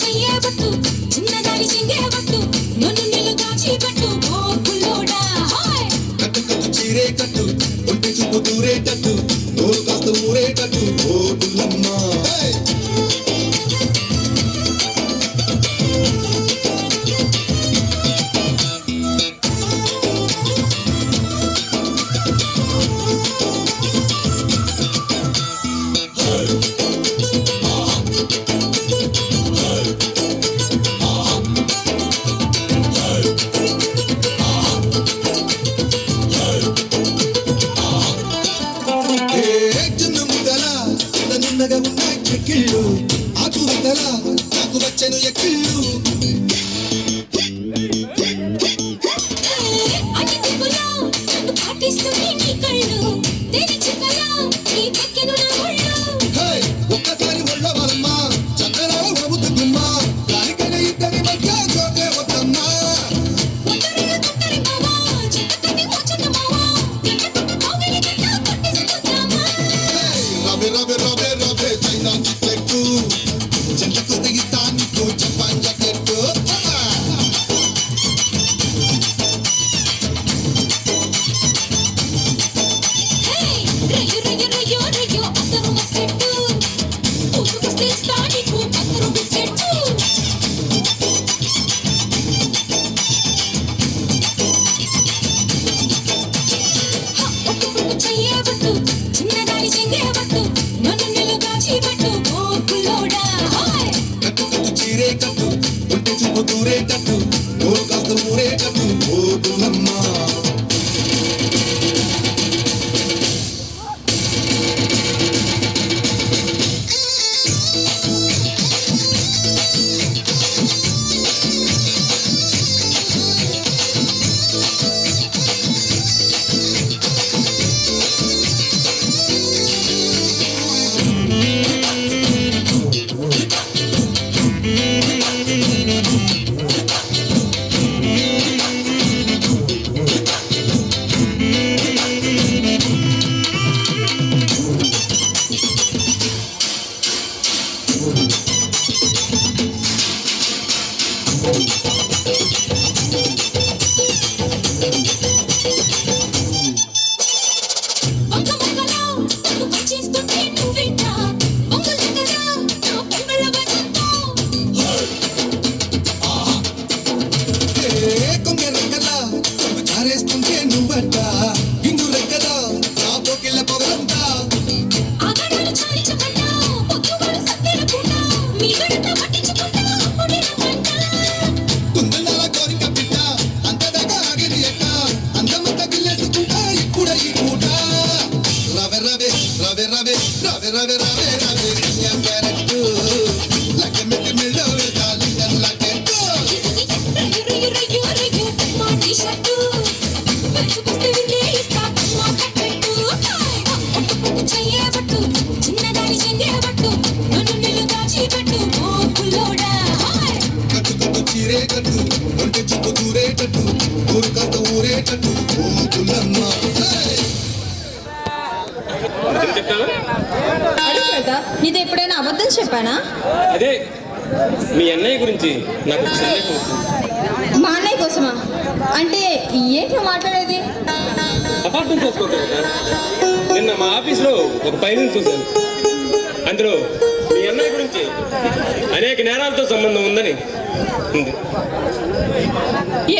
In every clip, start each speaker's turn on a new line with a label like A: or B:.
A: చెయ్యబట్టు చిన్నదాని చెంగేబట్టు నన్ను నిలుగాచిబట్టు ఓ పుల్లోడా హాయ్
B: కట్టు కట్టు చీరే కట్టు ఒంటి చూపు దూరేటట్టు నోరు కాస్త ఊరేటట్టు ఓ పుల్లమ్మ చిన్నగా ఉన్నాయి చెక్కిళ్ళు ఆకు వద్దల నాకు వచ్చను ఎక్కిళ్ళు
A: అన్ని తిప్పులో నన్ను పాటిస్తుంది నీ కళ్ళు తెరిచికలా నీ పక్కన నా ఒళ్ళు
B: ఒక్కసారి ఒళ్ళ వరమ్మ చక్కరా బాబుతు గుమ్మ దానికనే ఇద్దరి మధ్య జోకే వద్దమ్మా
A: ఒంటరిగా తొంటరి మావా చెట్టకట్టి మోచట మావా గంట కౌగిలి గంట కొట్టేసుకుందామా
B: రవే రవే రవే రవే చైనా చిట్టెట్టు చెంతకొస్తే ఇస్తానికి జపాన్ జాకెట్టు
A: రయ్యో రయ్యో రయ్యో రయ్యో అతను మస్కెట్టు పూసుకొస్తే ఇస్తానికి అతను బిస్కెట్టు ఒట్టుకు చెయ్యబట్టు చిన్నదాని చెంగేబట్టు నన్ను నిలుగాచిబట్టు ఓ పుల్లోడా హాయ్
B: కట్టు కట్టు చీరే కట్టు ఒంటి చూపు దూరేటట్టు నోరు కాస్త ఊరేటట్టు ఓ పుల్లమ్మ
A: వంక వంకలో నన్ను వంచేస్తుంటే నువ్వేంట వంకలు కదా నా పొంగళ్ళ వసంతం
B: కొంగ రెక్కలా కొంగు చారేస్తుంటే నువ్వట ఇంగు రెక్కదా నా పోకిళ్ళ పొగలంతా
A: ఆగడాలు చాలించకుండా పొద్దువాడు సత్తెల పూట మీ గడత పట్టించుకుంటా అప్పుడే రమ్మంట
B: కుందనాల కోరిక పిట్ట అంతదాకా ఆగిరి ఎట్ట అందమంతా గిల్లేసుకుంటా ఇప్పుడు ఈ పూట రవే రవే రవే రవే రవే రవే రవే రవే కన్యా క్యారెట్టు లగ్గమెట్టి మెళ్ళో వెళ్తాలి లగ్గెట్టు
A: రయ్యో రయ్యో రయ్యో రయ్యో మా టీ-షర్టు వెలుసుకొస్తే విన్నే ఇస్తా మా కట్టెట్టు ఒట్టుకు చెయ్యబట్టు చిన్నదాని చెంగేబట్టు నన్ను నిలుగాచిబట్టు ఓ పుల్లోడా హాయ్
B: కట్టు కట్టు చీరే కట్టు ఒంటి చూపు దూరేటట్టు ఊరు కాస్త ఊరేటట్టు ఓ పుల్లమ్మ
C: అడుగుతా నీతో ఎప్పుడైనా అబద్ధం చెప్పానా?
D: అదే మీ అన్నయ్య గురించి నాకు ఒక సందేహం వచ్చింది.
C: మా అన్నయ్య కోసమా? అంటే ఏంటి నువ్వు మాట్లాడేది?
D: అపార్థం చేసుకోగలరా? నిన్న మా ఆఫీస్లో ఒక ఫైలింగ్ చూశాను. అందులో మీ అన్నయ్య గురించి అనేక నేరాలతో సంబంధం ఉందని ఉంది.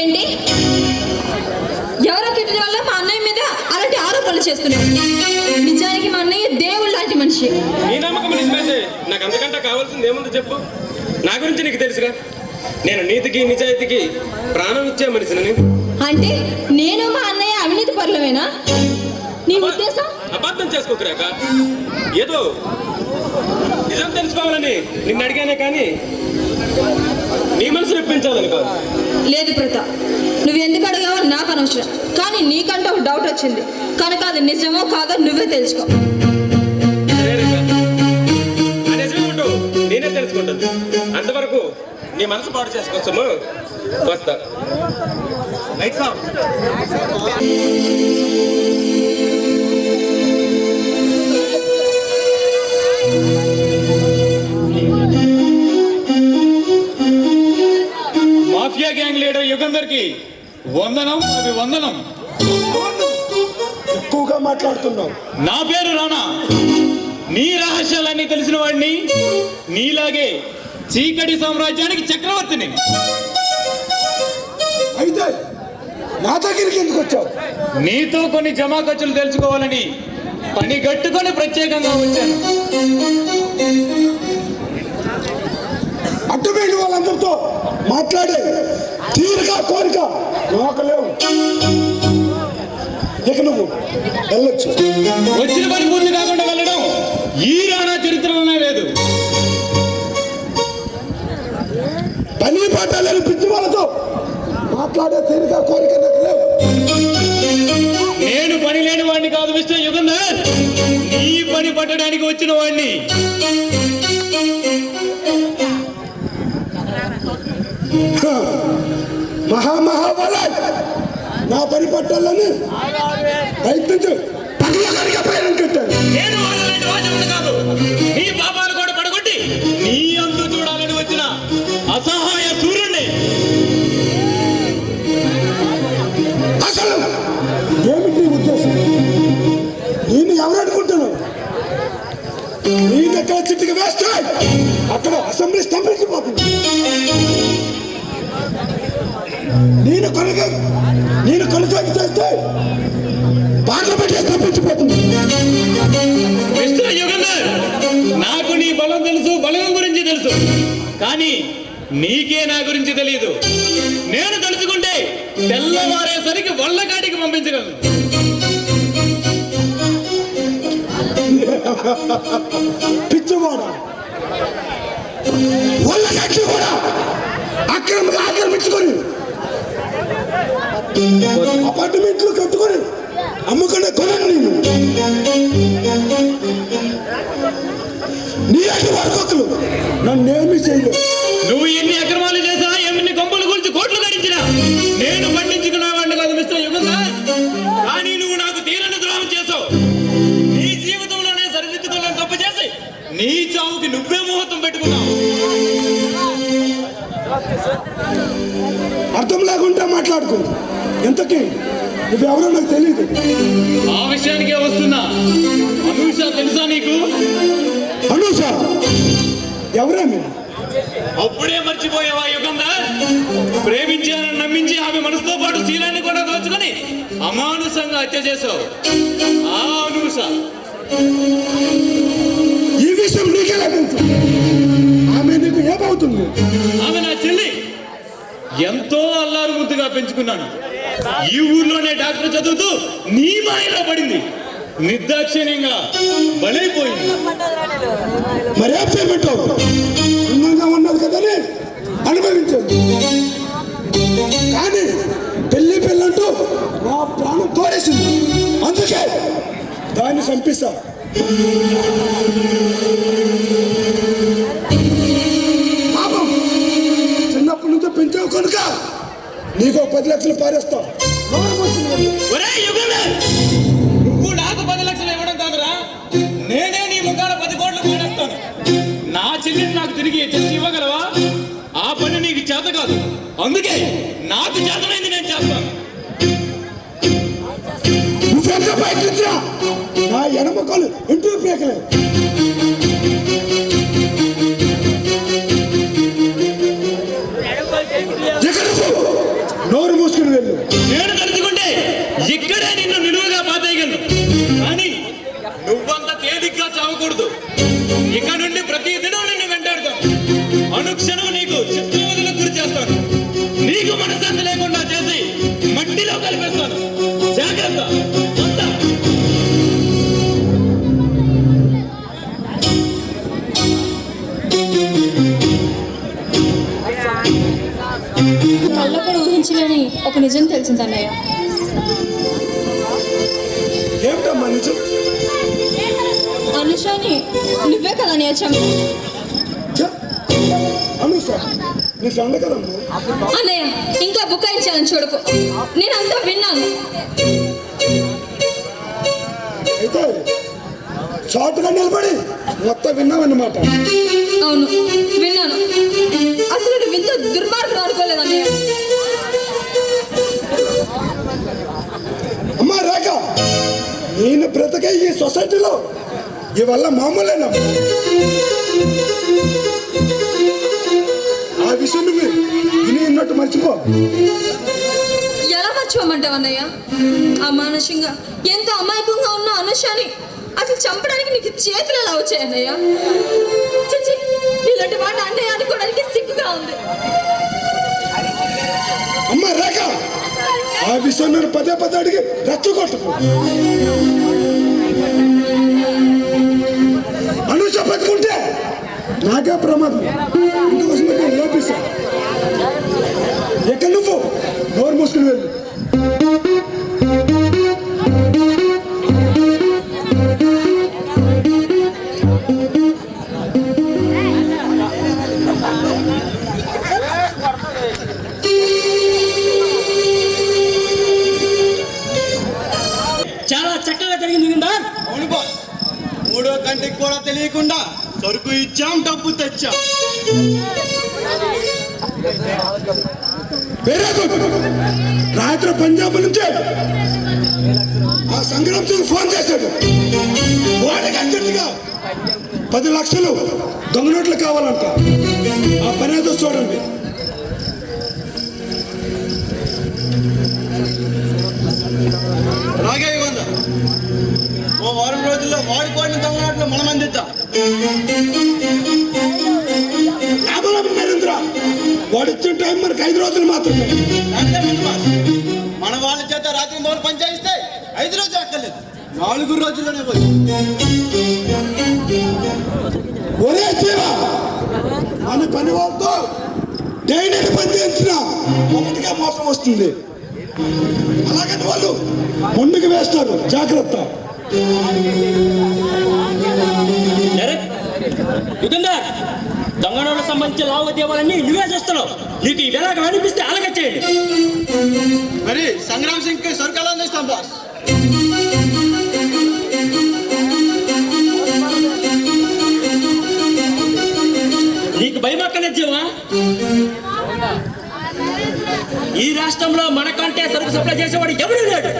C: ఏంటి ఎవరో కిటికీ వల్ల మా అన్నయ్య మీద అలాంటి ఆరోపణలు చేస్తున్నాడు. నిజానికి మా అన్నయ్య దేవుడు లాంటి మనిషి.
D: నీ నమ్మకం నిజమైతే నాకు అంతకంటే కావాల్సింది ఏముందో చెప్పు. నా గురించి నీకు తెలుసుగా, నేను నీతికి నిజాయితీకి ప్రాణం ఇచ్చే మనిషిని.
C: అంటే నేను మా అన్నయ్య అవినీతి పరులమేనా? నీ ఉద్దేశం?
D: అబద్ధం చేసుకోకరాక, ఏదో నిజం తెలుసుకోవాలని నిన్ను అడిగానే కానీ నీ మనసు రెప్పించాలని కాదు.
C: లేదు ప్రతాప్, నువ్వు ఎందుకు అడగావో నాకు అనవసరం. కానీ నీకంటే ఒక డౌట్ వచ్చింది కనుక అది నిజమో కాదో నువ్వే తెలుసుకో.
D: సరే రేఖ, ఆ నిజమేమిటో నేనే తెలుసుకుంటాను. అంతవరకు నీ మనసు పాడు చేసుకోవచ్చము. వస్తా. Right sir.
E: గారికి వందనం అభివందనం.
F: ఎక్కువగా మాట్లాడుతున్నావు.
E: నా పేరు రాణా. నీ రహస్యాలన్నీ తెలిసిన వాడిని, నీలాగే చీకటి సామ్రాజ్యానికి చక్రవర్తిని.
F: అయితే నా దగ్గరికి ఎందుకు వచ్చావు?
E: నీతో కొన్ని జమా ఖర్చులు తెలుసుకోవాలని పని గట్టుకొని ప్రత్యేకంగా వచ్చాను.
F: అడ్డుమైన వాళ్ళందరితో మాట్లాడే తీరిక కోరిక నాకు లేవు. ఇక నువ్వు వెళ్ళొచ్చు.
E: వచ్చిన పని పూర్తి కాకుండా వెళ్ళడం ఈ రాణా చరిత్రలోనే లేదు.
F: పని పాట లేని పిచ్చి వాళ్ళతో మాట్లాడే తీరిక కోరిక నాకు లేవు.
E: నేను పని లేని వాడిని కాదు మిస్టర్ యుగంధర్, నీ పని పట్టడానికి వచ్చిన వాడిని.
F: మహామహాబల నా పని పట్టాలని ప్రయత్నించు. పగలగడిగా పైన కట్టాను.
E: నేను వాళ్ళలాంటి వాచకుడు కాదు. నీ పాపాలు కూడా పడగొట్టి నీ అంతు చూడాలని వచ్చిన అసహాయ సూర్యుడిని.
F: అసలు ఏమిటి ఉద్దేశం? నేను ఎవరు అనుకుంటున్నాను? నీ దగ్గర చిట్టుకు వేస్తే అక్కడ అసెంబ్లీ స్తంభించిపోతుంది. నేను కొనసాగి చేస్తే పార్లమెంట్ స్తంభించిపోతుంది.
E: మిస్టర్ యుగంధర్, నాకు నీ బలం తెలుసు, బలం గురించి తెలుసు, కానీ నీకే నా గురించి తెలియదు. నేను తలుచుకుంటే తెల్లవారేసరికి వల్లకాటికి పంపించగలను.
F: పిచ్చివాడ వల్లకాటి కూడా అక్రమంగా ఆక్రమించుకొని అపార్ట్మెంట్లు కట్టుకొని అమ్ముకునే కొనను నేను. నీ అటు వర్గకులు నన్నేమి చేయలేదు.
E: నువ్వు ఎన్ని అక్రమాలు చేసినా, ఎన్ని కొంపలు కూల్చి కోట్లు గడించినా నేను పండించుకున్నావాడిని కాదు మిస్టర్ యుగంధర్. కానీ నువ్వు నాకు తీరని ద్రోహం చేసావు. నీ జీవితంలోనే సరిదిద్దుకోలేని తప్పు చేసి నీ చావుకి నువ్వే ముహూర్తం పెట్టుకున్నావు.
F: అర్థం లేకుండా మాట్లాడుకుంది. ఎంతకీ నువ్వెవరో నాకు తెలియదు.
E: ఆ విషయానికే వస్తున్నా. అనూష తెలుసా నీకు?
F: అనూష ఎవరేమి?
E: అప్పుడే మర్చిపోయావా యుగంధర్? ప్రేమించానని నమ్మించి ఆమె మనసుతో పాటు శీలాన్ని కూడా దోచుకొని అమానుషంగా హత్య చేశావు. ఆ అనూష.
F: ఈ విషయం నీకెలా తెలుసు? ఆమె నీకు ఏమవుతుంది?
E: ఆమె నా చెల్లి. ఎంతో అల్లారు ముద్దుగా పెంచుకున్నాను. ఈ ఊర్లోనే డాక్టర్ చదువుతూ నీ మాయలో పడింది. నిర్దాక్షిణ్యంగా బలైపోయింది.
F: మరే పేమెంటావు? అందంగా ఉన్నది కదని అనుభవించండి. కానీ పెళ్ళంటూ నా ప్రాణం తోడేసింది. అందుకే దాన్ని చంపిస్తా. పాపం చిన్నప్పటి నుంచో పెంచావు కనుక నీకు 10 లక్షలు పారేస్తా.
E: ఒరేయ్ యుగంధర్, నువ్వు నాకు 10 లక్షలు ఇవ్వడం కాదురా, నేనే నీ ముఖాన 10 కోట్లు పారేస్తాను. నా చెల్లిని నాకు తిరిగి తెచ్చి ఇవ్వగలవా? ఆ పని నీకు చేత కాదు. అందుకే నాకు చేతనైంది నేను చేస్తాను.
F: నువ్వెంత ప్రయత్నించినా నా ఎడమకాలు ఇంటూ పీకలే. నోరు మూసుకుని వెళ్ళు.
E: నేను తలుచుకుంటే ఇక్కడే నిన్ను నిలువుగా పాతేయగలను. కానీ నువ్వంత తేలిగ్గా చావకూడదు. ఇక నుండి ప్రతి దినం నిన్ను వెంటాడుతాను. అనుక్షణం నీకు చిత్రవదలకు గురి చేస్తాను. నీకు మనశ్శాంతి లేకుండా చేసి మట్టిలో కలిపేస్తాను. జాగ్రత్త. వస్తా.
C: కళ్ళ కూడా ఊహించలేని ఒక నిజం తెలిసింది అన్నయ్య.
F: ఏమిటమ్మా నిజం?
C: అనుషాని నువ్వే కదా అన్నయ్య చంపా.
F: అనూష నీ ఫ్రెండ్ కదమ్మా.
C: అన్నయ్య ఇంకా బుకాయించాలని చూడకు. నేను అంతా విన్నాను.
F: అయితే షార్ట్గా నిలబడి మొత్తం విన్నావన్నమాట.
C: అవును విన్నాను. అసలు నువ్వు ఇంత దుర్మార్గం అనుకోలేదు అన్నయ్య.
F: రేఖ, నేను బ్రతకే ఈ సొసైటీలో ఇవల్ల మామూలేనా? ఆ విషయం నువ్వు విన్నట్టు మర్చిపో.
C: ఎలా మర్చిపోమంటావు అన్నయ్య? అమానుషంగా ఎంతో అమాయకంగా ఉన్న అనుషాని అసలు చంపడానికి నీకు చేతులు ఎలా వచ్చాయి అన్నయ్య? చిచి, ఇలాంటి వాడిని అన్నయ్య అనుకోవడానికి సిగ్గుగా ఉంది.
F: అమ్మ రేఖ, ఆ విషయం నేను పదే పదే అడిగి రెచ్చగొట్టుకో. అనుష బతుకుంటే నాకే ప్రమాదం. అందుకోసం లోపిస్తా. ఎక్కడ నువ్వు నోరు మూసుకుని వెళ్ళు.
E: చాలా చక్కగా జరిగింది కదా?
G: అవును బాస్, మూడో కంటికి కూడా తెలియకుండా సరుకు ఇచ్చాం, డబ్బు తెచ్చాం.
F: Very good. రాత్రి పంజాబ్ నుంచి ఆ సంగ్రామ్ సింగ్ ఫోన్ చేశాడు. వాడికి అర్జెంటుగా 10 లక్షలు దొంగ నోట్లు కావాలంట. ఆ పని ఏదో చూడండి.
G: అలాగే ఇవ్వండి. ఓ వారం రోజుల్లో వాడుకోడిన దొంగనాట్లు మనం అందిద్దాం.
F: లాభం నరేంద్ర, వాడు ఇచ్చిన టైం మనకు 5 రోజులు మాత్రమే.
G: అంతే ముందు బాస్, మన వాళ్ళ చేత రాత్రి మొదలు పనిచేయిస్తే 5 రోజులు అక్కర్లేదు, 4 రోజుల్లోనే పోయి.
F: ఒరే జీవ, మన పని వాళ్ళతో డైలీ పని చేయించిన ఒకటిగా మోసం వస్తుంది. అలాగని వాళ్ళు ముందుకు వేస్తారు, జాగ్రత్త.
E: యుగంధర్, దొంగనోళ్ళకు సంబంధించిన లావాదేవీలన్నీ నువ్వే చేస్తున్నావు. నీకు ఈ వేళగా అనిపిస్తే అలాగే చేయండి.
G: మరి సంగ్రామ్ సింగ్ కి సరుకు ఎలా అందిస్తాం బాస్?
E: నీకు భయమక్కనే జీవా? ఈ రాష్ట్రంలో మనకంటే సరుకు సప్లై చేసేవాడు ఎవరు లేడు.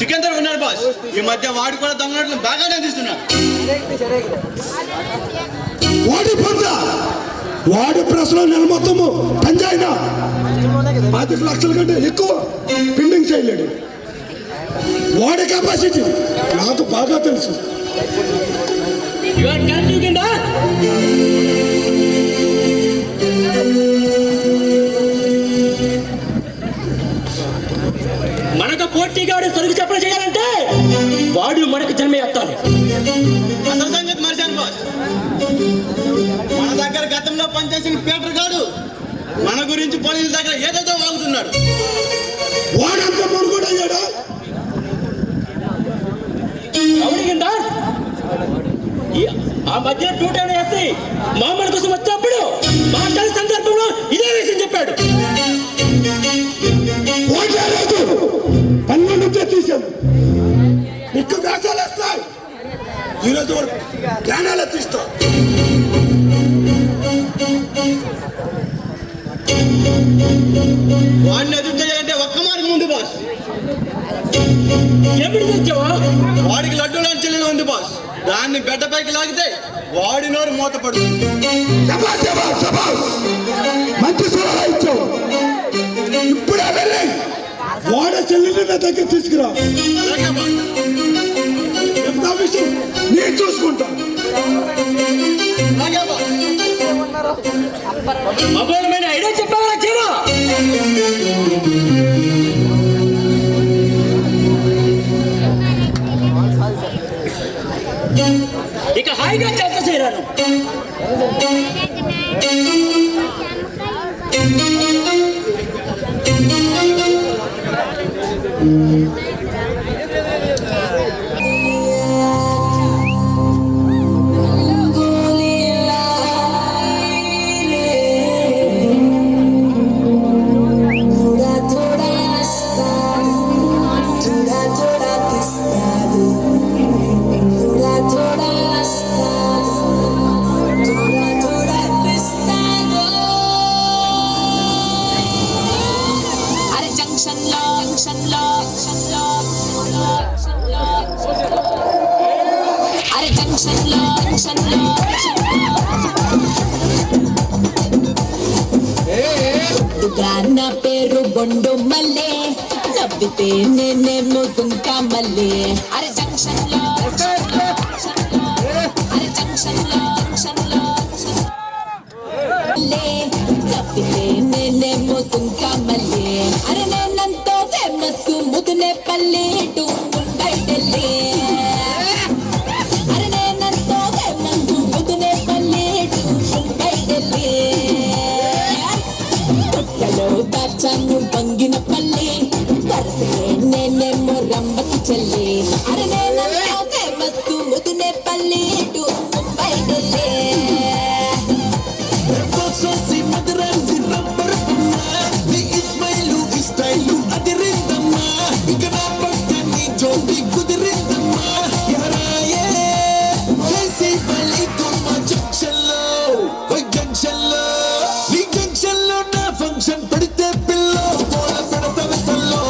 G: సికందర్ ఉన్నారు బాస్, ఈ మధ్య వాడు కూడా దొంగనాట్లు బాగానే అందిస్తున్నాడు.
F: వాడి పొంద వాడి ప్రెస్లో నెల మొత్తము పంజాయినా 5 లక్షల కంటే ఎక్కువ పిండింగ్ చేయలేడు. వాడి కెపాసిటీ నాకు బాగా తెలుసు.
E: మనకు పోటీగా సరుకు సప్లై చేయాలంటే వాడు మనకు జన్మ ఎత్తాలి.
G: అసలు సంగతి మర్చాను బాస్, మన దగ్గర గతంలో పనిచేసిన పీటర్ గాడు మన గురించి పోలీసుల దగ్గర ఏదేదో వాగుతున్నాడు.
F: వాడంతా మరుగుడయ్యాడా?
E: అవునిగిందా? ఆ మధ్య 210 వేసి మామూలు కోసం వచ్చినప్పుడు మాట్లాడే సందర్భంలో ఇదే విషయం చెప్పాడు.
F: పన్ను నుంచే తీశాను. మీకు వేసాలు వేస్తాయి. ఈరోజు జ్ఞానాలు తీస్తా.
G: వాడిని ఎదుర్కొంటే ఒక్క మార్గం ఉంది బాస్.
E: ఎప్పుడు తెచ్చావా?
G: వాడికి లడ్డు లాంటి చెల్లెలు ఉంది బాస్, దాన్ని గడ్డపైకి లాగితే వాడి నోరు మూతపడుతుంది.
F: మంచి సలహా ఇచ్చావు. ఇప్పుడే వెళ్ళి వాడ చెల్లిని నా దగ్గర తీసుకురా.
G: అలాగే బాస్.
F: ఎంత విషయం నేను చూసుకుంటా.
G: అలాగే బాస్.
E: అమూలమైన ఐడియా చెప్పావా జీవా? ఇక హాయిగా చేత చేయరాను.
A: జంక్షన్ లో జంక్షన్ లో నా పేరు బొండు మల్లె నవ్వితే నేనేమో సుంకా మల్లె అరే జంక్షన్ లో అరే జంక్షన్ లో నవ్వితే నేనేమో సుంకా మల్లె అరే నేనంతో ఫేమస్ ముదునే పల్లె టు ముంబై ఢిల్లీ అరే నేనంతో ఫేమస్ ముదునే పల్లె టు ముంబై ఢిల్లీ దాచాను బంగిన పల్లి వరసే నేనేమో రంబకి చెల్లి అరే నేనంతా ఫేమస్ ముదునే పల్లి టు ముంబై ఢిల్లీ
B: ఫంక్షన్ పడితే పిల్లో పోల పెడతవి తల్లో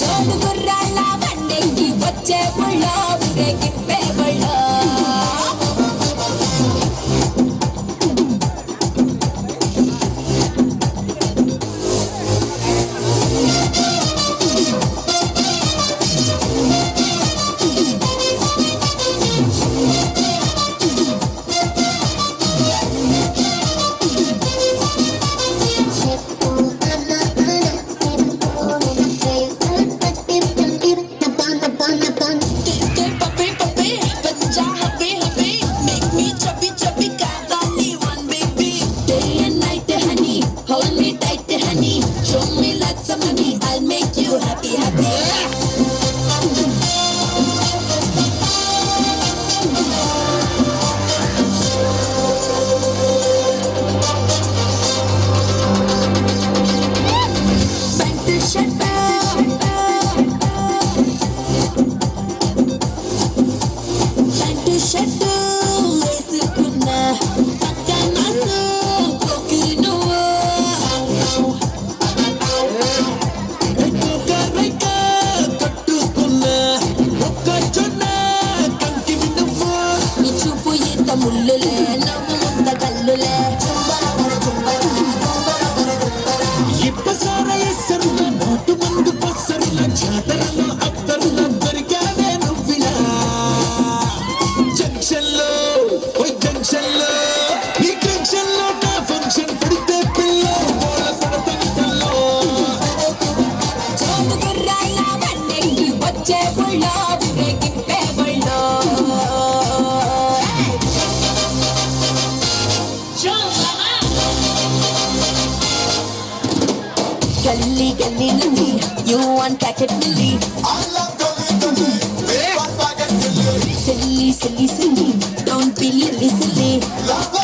A: జోడు గుర్రాల బండికి వచ్చే ముళ్ళో ఊరేగింపే ముళ్ళో Gully, gully, lily, you want packet milli.
B: I love gully, big one packet milli.
A: Silly, silly, silly, don't be silly, silly.
B: Love